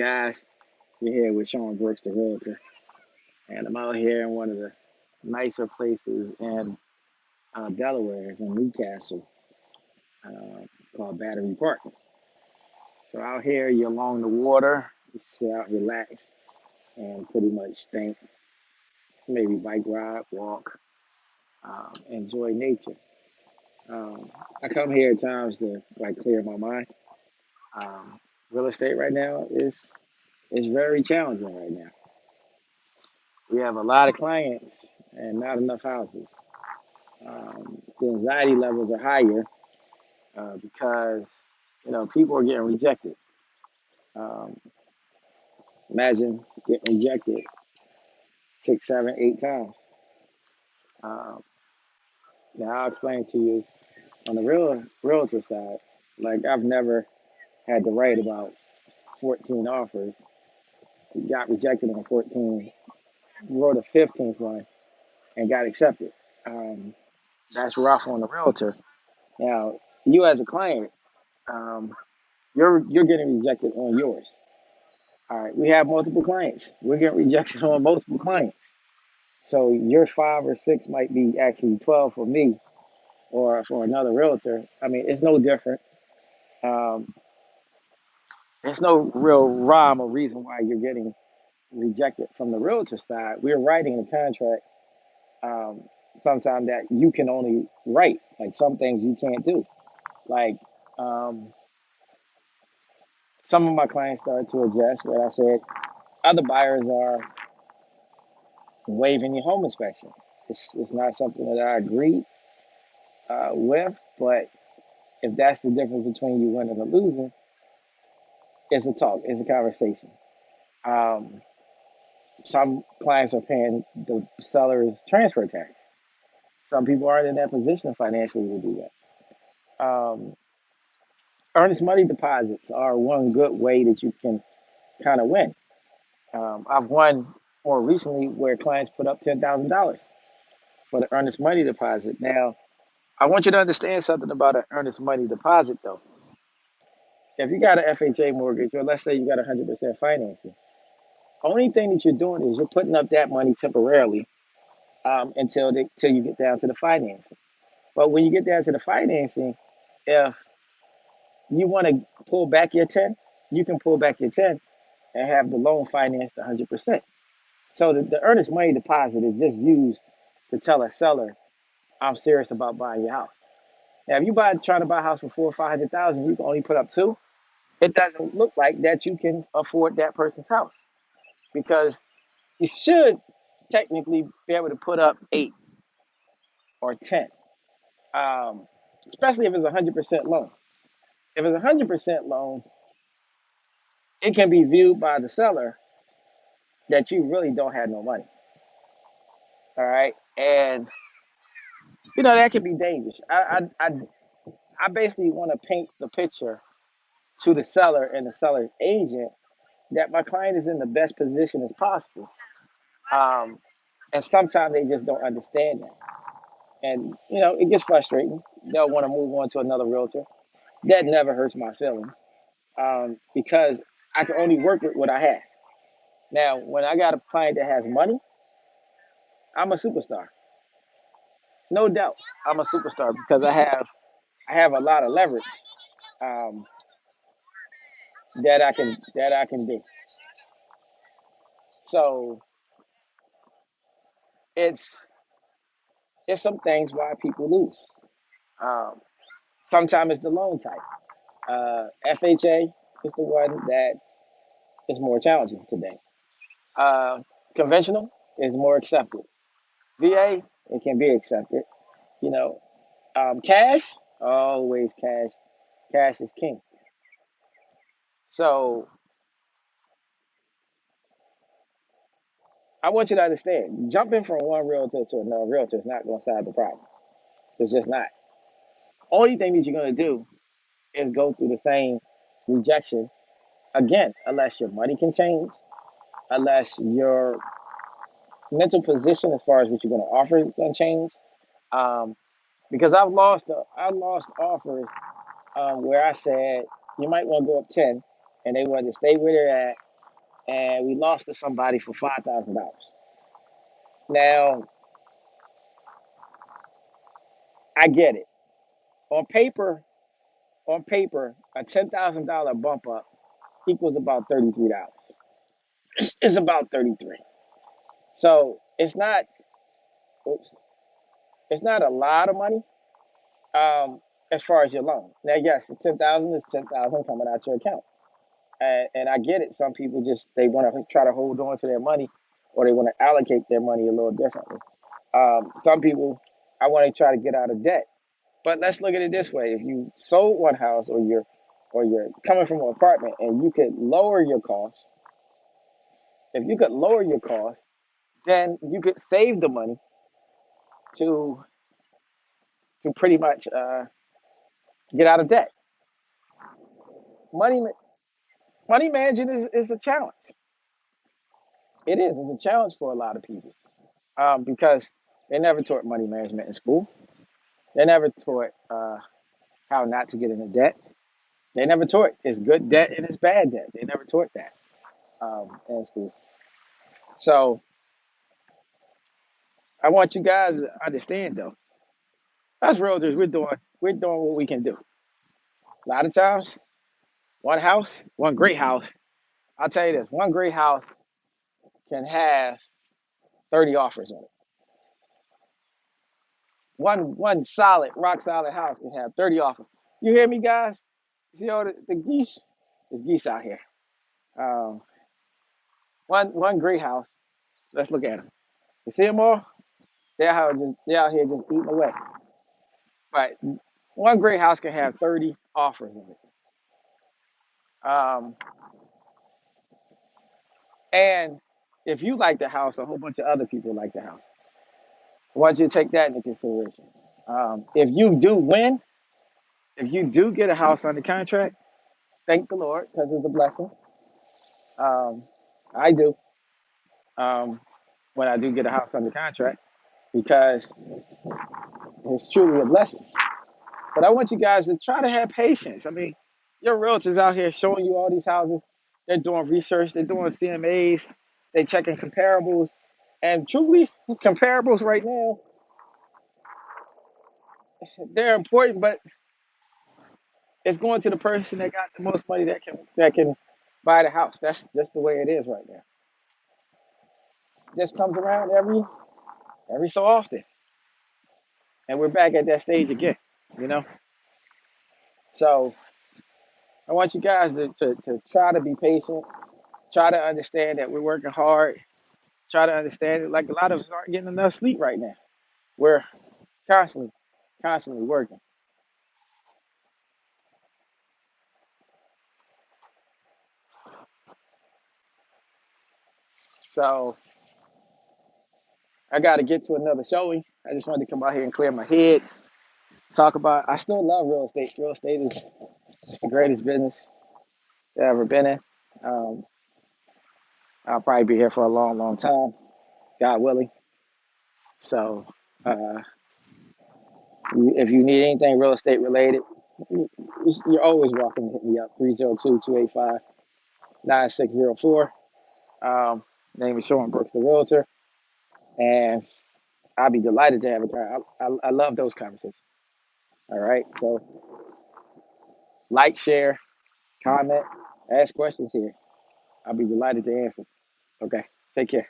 guys? You're here with Sean Brooks, the realtor, and I'm out here in one of the nicer places in Delaware, it's in Newcastle, uh, called Battery Park. So out here, you're along the water, you sit out, relax, and pretty much think, maybe bike ride, walk, enjoy nature. I come here at times to like clear my mind. Um, Real estate right now is very challenging right now. We have a lot of clients and not enough houses. The anxiety levels are higher because people are getting rejected. Um, Imagine getting rejected 6, 7, 8 times. Um, Now I'll explain to you on the realtor side. Like I've never had to write about 14 offers, got rejected on 14, wrote a 15th one, and got accepted. Um, that's rough on the realtor. Now you as a client, um, you're getting rejected on yours. All right, we have multiple clients. We're getting rejected on multiple clients. So your 5 or 6 might be actually 12 for me or for another realtor. I mean, it's no different. Um, there's no real rhyme or reason why you're getting rejected from the realtor side. We're writing a contract um, sometimes that you can only write. Like some things you can't do. Like um, some of my clients started to adjust what I said. Other buyers are waiving your home inspection. It's not something that I agree with, but if that's the difference between you winning or losing, it's a talk, it's a conversation. Um, some clients are paying the seller's transfer tax. Some people aren't in that position financially to do that. Earnest money deposits are one good way that you can kind of win. I've won more recently where clients put up $10,000 for the earnest money deposit. Now, I want you to understand something about an earnest money deposit, though. If you got an FHA mortgage, or let's say you got 100% financing, only thing that you're doing is you're putting up that money temporarily until you get down to the financing. But when you get down to the financing, if you want to pull back your 10, you can pull back your 10 and have the loan financed 100%. So the earnest money deposit is just used to tell a seller, I'm serious about buying your house. Now, if you trying to buy a house for 400,000 or 500,000, you can only put up two. It doesn't look like that you can afford that person's house because you should technically be able to put up 8 or 10, um, especially if it's 100% loan. If it's 100% loan, it can be viewed by the seller that you really don't have no money. All right, and that can be dangerous. I basically want to paint the picture to the seller and the seller's agent that my client is in the best position as possible. Um, and sometimes they just don't understand that. And it gets frustrating. They'll want to move on to another realtor. That never hurts my feelings because I can only work with what I have. Now, when I got a client that has money, I'm a superstar, no doubt. I'm a superstar because I have a lot of leverage um, that I can do. So it's it's some things why people lose. Um, Sometimes it's the loan type. FHA is the one that is more challenging today. Uh, Conventional is more accepted. VA, it can be accepted. You know, Cash, always cash. Cash is king. So I want you to understand, jumping from one realtor to another realtor is not going to solve the problem. It's just not. Only thing that you're going to do is go through the same rejection again, unless your money can change, unless your mental position as far as what you're going to offer is going to change. Um, because I lost offers where I said you might want to go up 10, and they wanted to stay where they're at. and we lost to somebody for $5,000. Now, I get it. On paper, a $10,000 bump up equals about $33. It's about 33. So oops, it's not a lot of money as far as your loan. Now, yes, 10,000 is 10,000 coming out your account, and I get it. Some people just they want to try to hold on to their money, or they want to allocate their money a little differently. Some people, I want to try to get out of debt. But let's look at it this way: if you sold one house, or you're coming from an apartment, and you could lower your costs, if you could lower your costs, then you could save the money to pretty much get out of debt. Money money management is a challenge. It is. It's a challenge for a lot of people because they never taught money management in school. They never taught how not to get into debt. They never taught it's good debt and it's bad debt. They never taught that in school. So I want you guys to understand though, us realtors, we're doing what we can do. A lot of times, one great house. I'll tell you this: one great house can have 30 offers on it. One solid, rock solid house can have 30 offers. You hear me, guys? You see all the geese? There's geese out here. Um, one great house. Let's look at them. You see them all? They're out here just eating away. But one great house can have 30 offers in it. And if you like the house, a whole bunch of other people like the house. I want you to take that into consideration. If you do win, if you do get a house under contract, thank the Lord because it's a blessing. Um, I do when I do get a house under contract because it's truly a blessing. But I want you guys to try to have patience. I mean, your realtors out here showing you all these houses. They're doing research. They're doing CMAs. They're checking comparables. And truly, comparables right now, they're important, but it's going to the person that got the most money that can buy the house. That's just the way it is right now. This comes around every so often, and we're back at that stage again. You know, so I want you guys to try to be patient, try to understand that we're working hard, try to understand it. Like a lot of us aren't getting enough sleep right now. We're constantly, constantly working. So I got to get to another showing. I just wanted to come out here and clear my head, talk about. I still love real estate. Real estate is the greatest business that I've ever been in. Um, I'll probably be here for a long, long time, God willing. So uh, if you need anything real estate related, you're always welcome to hit me up 302-285-9604. Um, name is Sean Brooks, the realtor, and I'll be delighted to have a I love those conversations. All right, so like, share, comment, ask questions here. I'll be delighted to answer. Okay, take care.